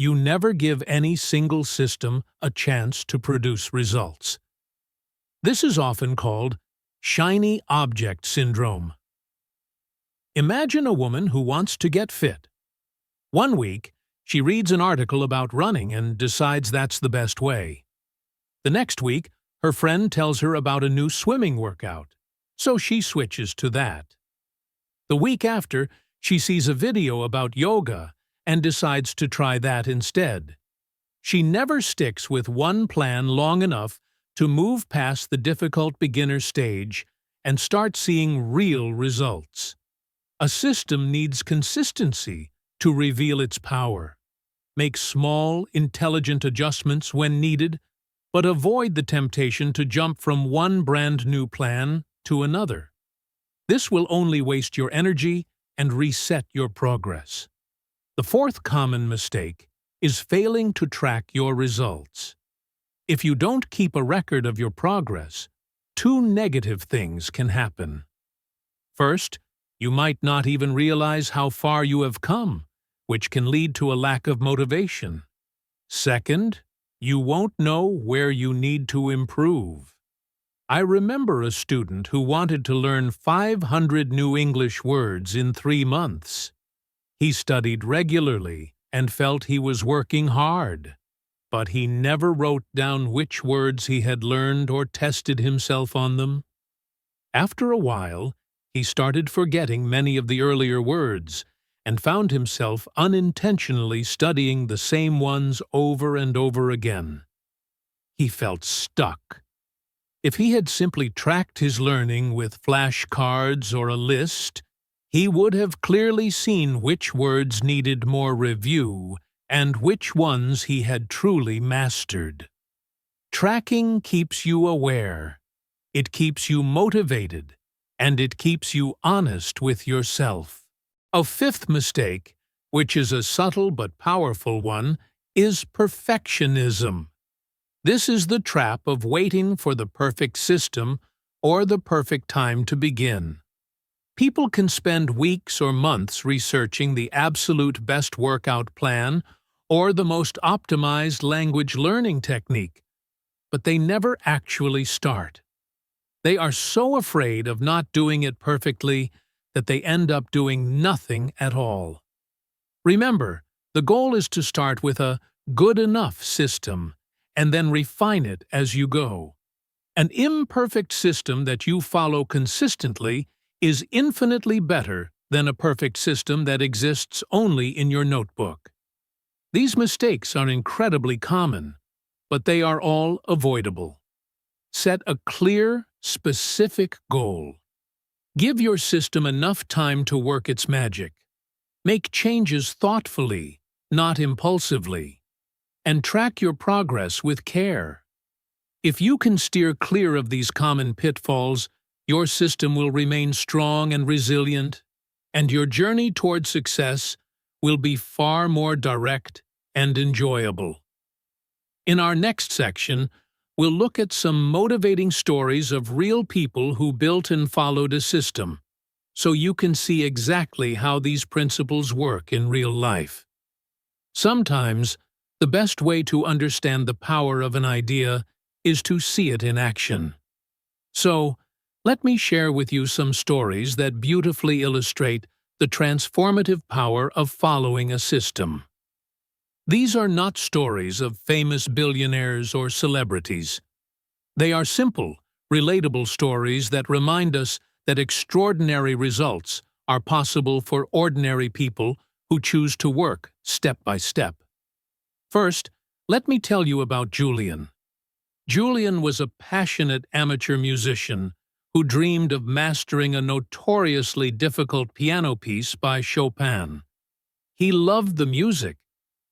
you never give any single system a chance to produce results. This is often called shiny object syndrome. Imagine a woman who wants to get fit. One week, she reads an article about running and decides that's the best way. The next week, her friend tells her about a new swimming workout, so she switches to that. The week after, she sees a video about yoga and decides to try that instead. She never sticks with one plan long enough to move past the difficult beginner stage and start seeing real results. A system needs consistency to reveal its power. Make small, intelligent adjustments when needed, but avoid the temptation to jump from one brand new plan to another. This will only waste your energy and reset your progress. The fourth common mistake is failing to track your results. If you don't keep a record of your progress, two negative things can happen. First, you might not even realize how far you have come, which can lead to a lack of motivation. Second, you won't know where you need to improve. I remember a student who wanted to learn 500 new English words in 3 months. He studied regularly and felt he was working hard, but he never wrote down which words he had learned or tested himself on them. After a while, he started forgetting many of the earlier words and found himself unintentionally studying the same ones over and over again. He felt stuck. If he had simply tracked his learning with flashcards or a list, he would have clearly seen which words needed more review and which ones he had truly mastered. Tracking keeps you aware, it keeps you motivated, and it keeps you honest with yourself. A fifth mistake, which is a subtle but powerful one, is perfectionism. This is the trap of waiting for the perfect system or the perfect time to begin. People can spend weeks or months researching the absolute best workout plan or the most optimized language learning technique, but they never actually start. They are so afraid of not doing it perfectly that they end up doing nothing at all. Remember, the goal is to start with a good enough system and then refine it as you go. An imperfect system that you follow consistently is infinitely better than a perfect system that exists only in your notebook. These mistakes are incredibly common, but they are all avoidable. Set a clear, specific goal. Give your system enough time to work its magic. Make changes thoughtfully, not impulsively. And track your progress with care. If you can steer clear of these common pitfalls, your system will remain strong and resilient, and your journey toward success will be far more direct and enjoyable. In our next section, we'll look at some motivating stories of real people who built and followed a system, so you can see exactly how these principles work in real life. Sometimes, the best way to understand the power of an idea is to see it in action. So, let me share with you some stories that beautifully illustrate the transformative power of following a system. These are not stories of famous billionaires or celebrities. They are simple, relatable stories that remind us that extraordinary results are possible for ordinary people who choose to work step by step. First, let me tell you about Julian. Julian was a passionate amateur musician who dreamed of mastering a notoriously difficult piano piece by Chopin. He loved the music,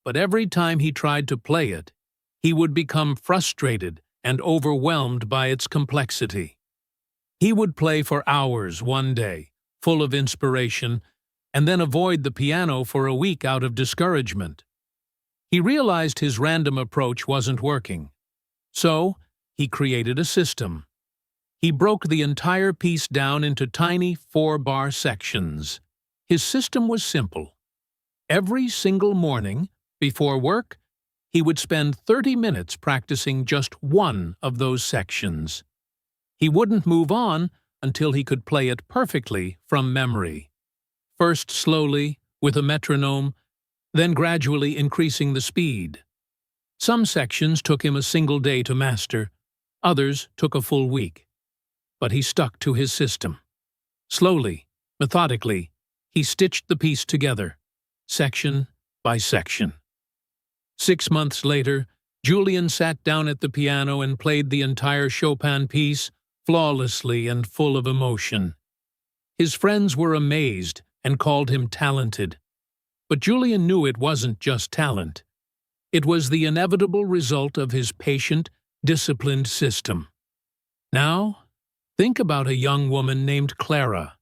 but every time he tried to play it, he would become frustrated and overwhelmed by its complexity. He would play for hours one day, full of inspiration, and then avoid the piano for a week out of discouragement. He realized his random approach wasn't working. So, he created a system. He broke the entire piece down into tiny 4-bar sections. His system was simple. Every single morning, before work, he would spend 30 minutes practicing just one of those sections. He wouldn't move on until he could play it perfectly from memory. first slowly, with a metronome, then gradually increasing the speed. Some sections took him a single day to master, others took a full week. But he stuck to his system. Slowly, methodically, he stitched the piece together, section by section. 6 months later, Julian sat down at the piano and played the entire Chopin piece flawlessly and full of emotion. His friends were amazed and called him talented. But Julian knew it wasn't just talent. It was the inevitable result of his patient, disciplined system. Now, think about a young woman named Clara.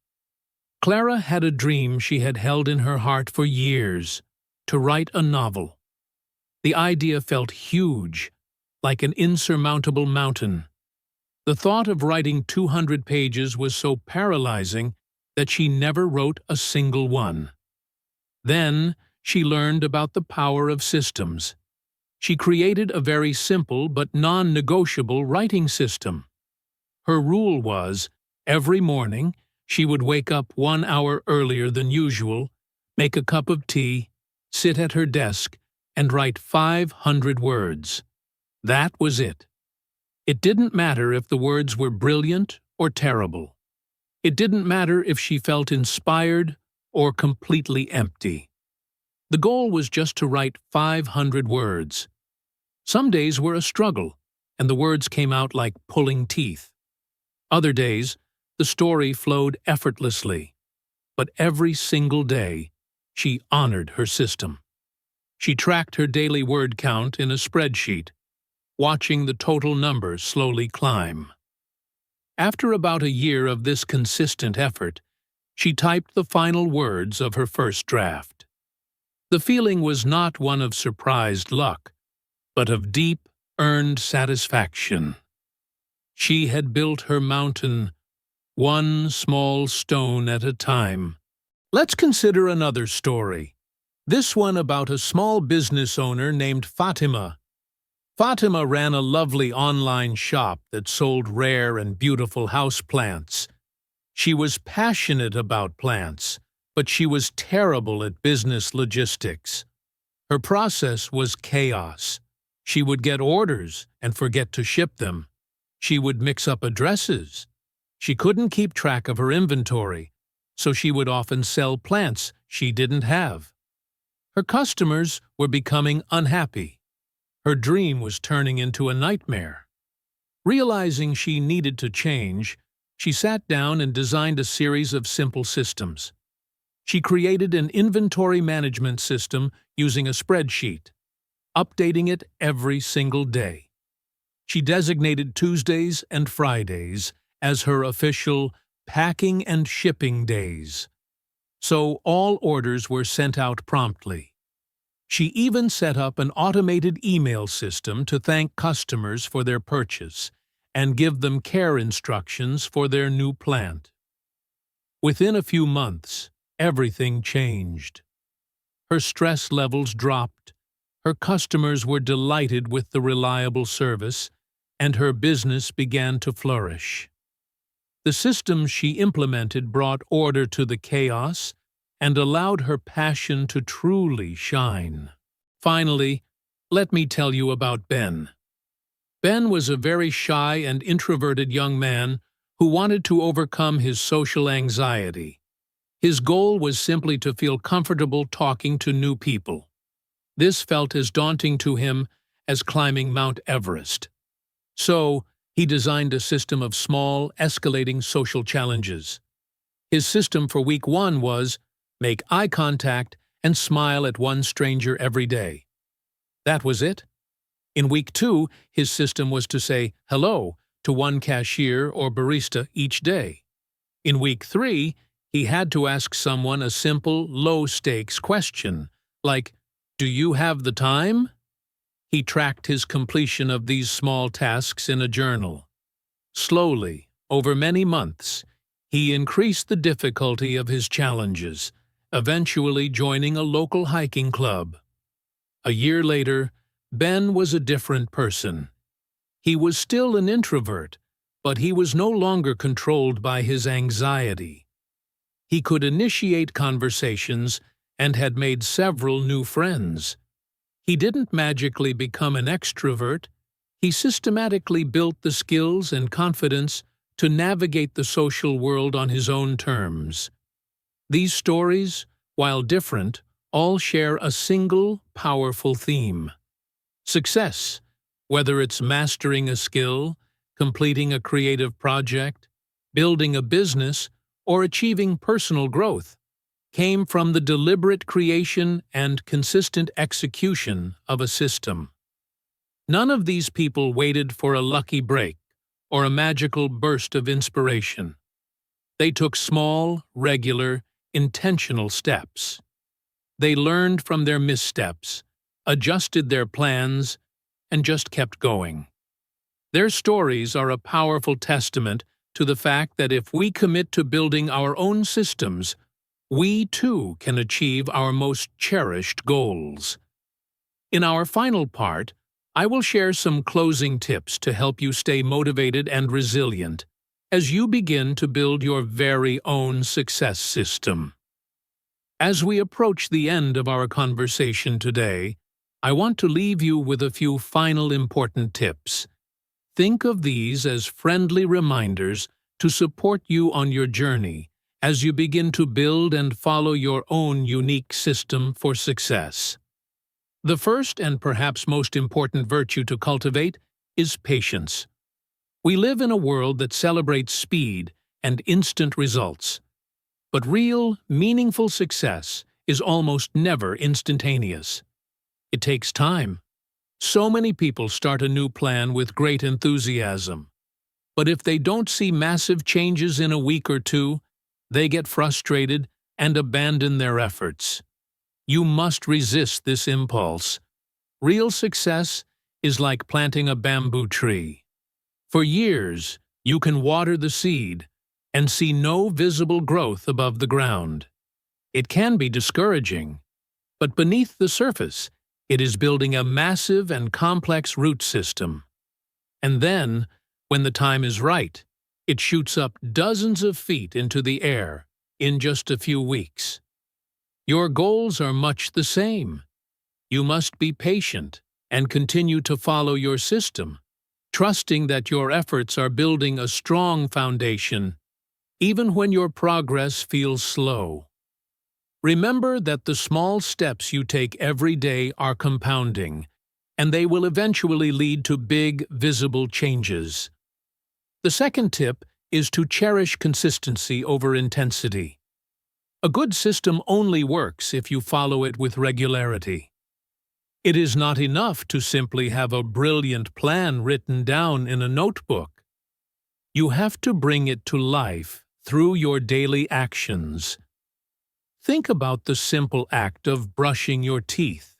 Clara had a dream she had held in her heart for years, to write a novel. The idea felt huge, like an insurmountable mountain. The thought of writing 200 pages was so paralyzing that she never wrote a single one. Then, she learned about the power of systems. She created a very simple but non-negotiable writing system. Her rule was, every morning, she would wake up 1 hour earlier than usual, make a cup of tea, sit at her desk, and write 500 words. That was it. It didn't matter if the words were brilliant or terrible. It didn't matter if she felt inspired or completely empty. The goal was just to write 500 words. Some days were a struggle, and the words came out like pulling teeth. Other days, the story flowed effortlessly. But every single day, she honored her system. She tracked her daily word count in a spreadsheet, watching the total number slowly climb. After about a year of this consistent effort, she typed the final words of her first draft. The feeling was not one of surprised luck, but of deep, earned satisfaction. She had built her mountain, one small stone at a time. Let's consider another story. This one about a small business owner named Fatima. Fatima ran a lovely online shop that sold rare and beautiful houseplants. She was passionate about plants, but she was terrible at business logistics. Her process was chaos. She would get orders and forget to ship them. She would mix up addresses. She couldn't keep track of her inventory, so she would often sell plants she didn't have. Her customers were becoming unhappy. Her dream was turning into a nightmare. Realizing she needed to change, she sat down and designed a series of simple systems. She created an inventory management system using a spreadsheet, updating it every single day. She designated Tuesdays and Fridays as her official packing and shipping days, so all orders were sent out promptly. She even set up an automated email system to thank customers for their purchase and give them care instructions for their new plant. Within a few months, everything changed. Her stress levels dropped, her customers were delighted with the reliable service, and her business began to flourish. The system she implemented brought order to the chaos and allowed her passion to truly shine. Finally, let me tell you about Ben. Ben was a very shy and introverted young man who wanted to overcome his social anxiety. His goal was simply to feel comfortable talking to new people. This felt as daunting to him as climbing Mount Everest. So, he designed a system of small, escalating social challenges. His system for week 1 was make eye contact and smile at one stranger every day. That was it. In week 2, his system was to say hello to one cashier or barista each day. In week 3, he had to ask someone a simple, low-stakes question, like, "Do you have the time?" He tracked his completion of these small tasks in a journal. Slowly, over many months, he increased the difficulty of his challenges, eventually joining a local hiking club. A year later, Ben was a different person. He was still an introvert, but he was no longer controlled by his anxiety. He could initiate conversations and had made several new friends. He didn't magically become an extrovert. He systematically built the skills and confidence to navigate the social world on his own terms. These stories, while different, all share a single, powerful theme. Success, whether it's mastering a skill, completing a creative project, building a business, or achieving personal growth, came from the deliberate creation and consistent execution of a system. None of these people waited for a lucky break or a magical burst of inspiration. They took small, regular, intentional steps. They learned from their missteps, adjusted their plans, and just kept going. Their stories are a powerful testament to the fact that if we commit to building our own systems, we too can achieve our most cherished goals. In our final part, I will share some closing tips to help you stay motivated and resilient as you begin to build your very own success system. As we approach the end of our conversation today, I want to leave you with a few final important tips. Think of these as friendly reminders to support you on your journey as you begin to build and follow your own unique system for success. The first and perhaps most important virtue to cultivate is patience. We live in a world that celebrates speed and instant results. But real, meaningful success is almost never instantaneous. It takes time. So many people start a new plan with great enthusiasm. But if they don't see massive changes in a week or two, they get frustrated and abandon their efforts. You must resist this impulse. Real success is like planting a bamboo tree. For years, you can water the seed and see no visible growth above the ground. It can be discouraging, but beneath the surface, it is building a massive and complex root system. And then, when the time is right, it shoots up dozens of feet into the air in just a few weeks. Your goals are much the same. You must be patient and continue to follow your system, trusting that your efforts are building a strong foundation, even when your progress feels slow. Remember that the small steps you take every day are compounding, and they will eventually lead to big, visible changes. The second tip is to cherish consistency over intensity. A good system only works if you follow it with regularity. It is not enough to simply have a brilliant plan written down in a notebook. You have to bring it to life through your daily actions. Think about the simple act of brushing your teeth.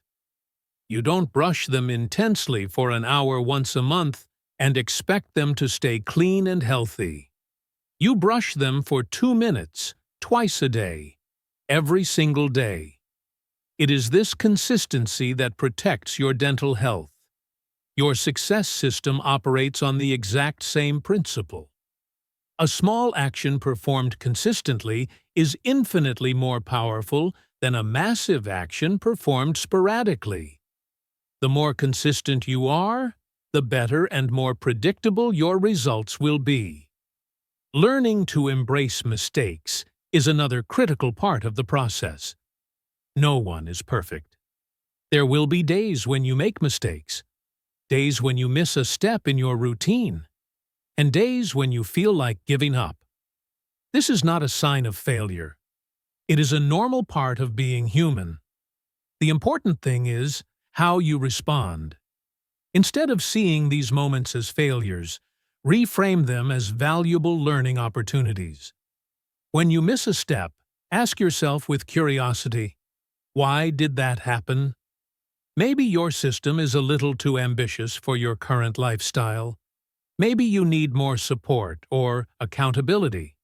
You don't brush them intensely for an hour once a month and expect them to stay clean and healthy. You brush them for 2 minutes, twice a day, every single day. It is this consistency that protects your dental health. Your success system operates on the exact same principle. A small action performed consistently is infinitely more powerful than a massive action performed sporadically. The more consistent you are, the better and more predictable your results will be. Learning to embrace mistakes is another critical part of the process. No one is perfect. There will be days when you make mistakes, days when you miss a step in your routine, and days when you feel like giving up. This is not a sign of failure. It is a normal part of being human. The important thing is how you respond. Instead of seeing these moments as failures, reframe them as valuable learning opportunities. When you miss a step, ask yourself with curiosity, why did that happen? Maybe your system is a little too ambitious for your current lifestyle. Maybe you need more support or accountability.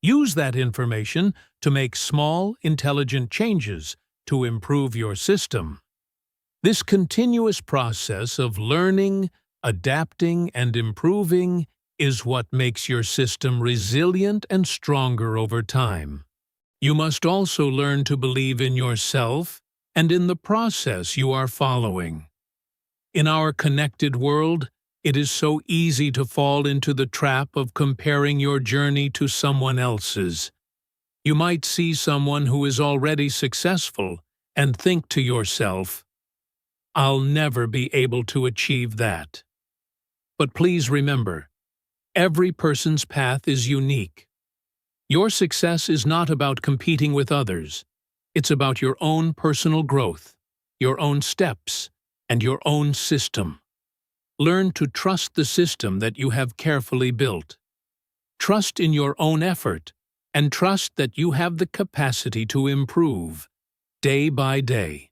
Use that information to make small, intelligent changes to improve your system. This continuous process of learning, adapting, and improving is what makes your system resilient and stronger over time. You must also learn to believe in yourself and in the process you are following. In our connected world, it is so easy to fall into the trap of comparing your journey to someone else's. You might see someone who is already successful and think to yourself, "I'll never be able to achieve that." But please remember, every person's path is unique. Your success is not about competing with others. It's about your own personal growth, your own steps, and your own system. Learn to trust the system that you have carefully built. Trust in your own effort, and trust that you have the capacity to improve, day by day.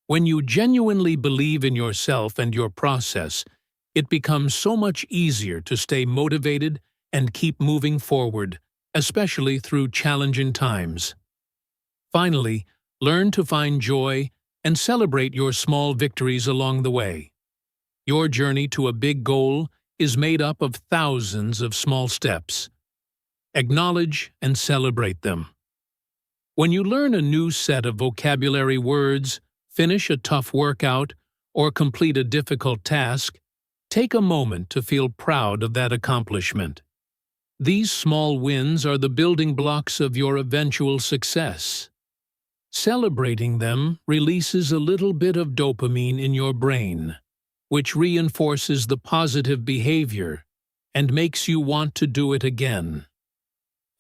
When you genuinely believe in yourself and your process, it becomes so much easier to stay motivated and keep moving forward, especially through challenging times. Finally, learn to find joy and celebrate your small victories along the way. Your journey to a big goal is made up of thousands of small steps. Acknowledge and celebrate them. When you learn a new set of vocabulary words, finish a tough workout, or complete a difficult task, take a moment to feel proud of that accomplishment. These small wins are the building blocks of your eventual success. Celebrating them releases a little bit of dopamine in your brain, which reinforces the positive behavior and makes you want to do it again.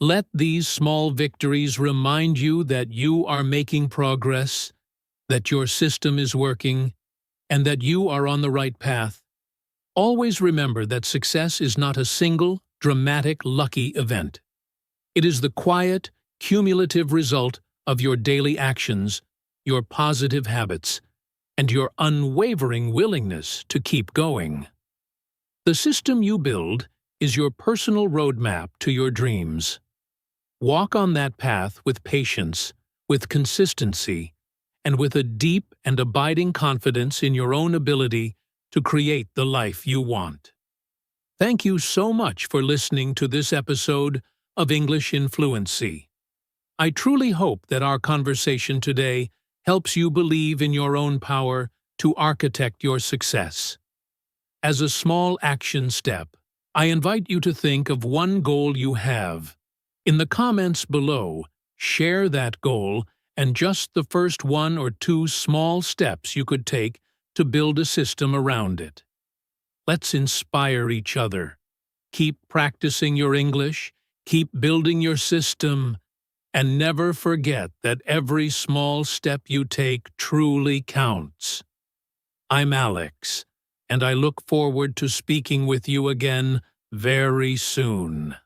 Let these small victories remind you that you are making progress, that your system is working, and that you are on the right path. Always remember that success is not a single, dramatic, lucky event. It is the quiet, cumulative result of your daily actions, your positive habits, and your unwavering willingness to keep going. The system you build is your personal roadmap to your dreams. Walk on that path with patience, with consistency, and with a deep and abiding confidence in your own ability to create the life you want. Thank you so much for listening to this episode of English in Fluency. I truly hope that our conversation today helps you believe in your own power to architect your success. As a small action step, I invite you to think of one goal you have. In the comments below, share that goal and just the first 1 or 2 small steps you could take to build a system around it. Let's inspire each other. Keep practicing your English, keep building your system, and never forget that every small step you take truly counts. I'm Alex, and I look forward to speaking with you again very soon.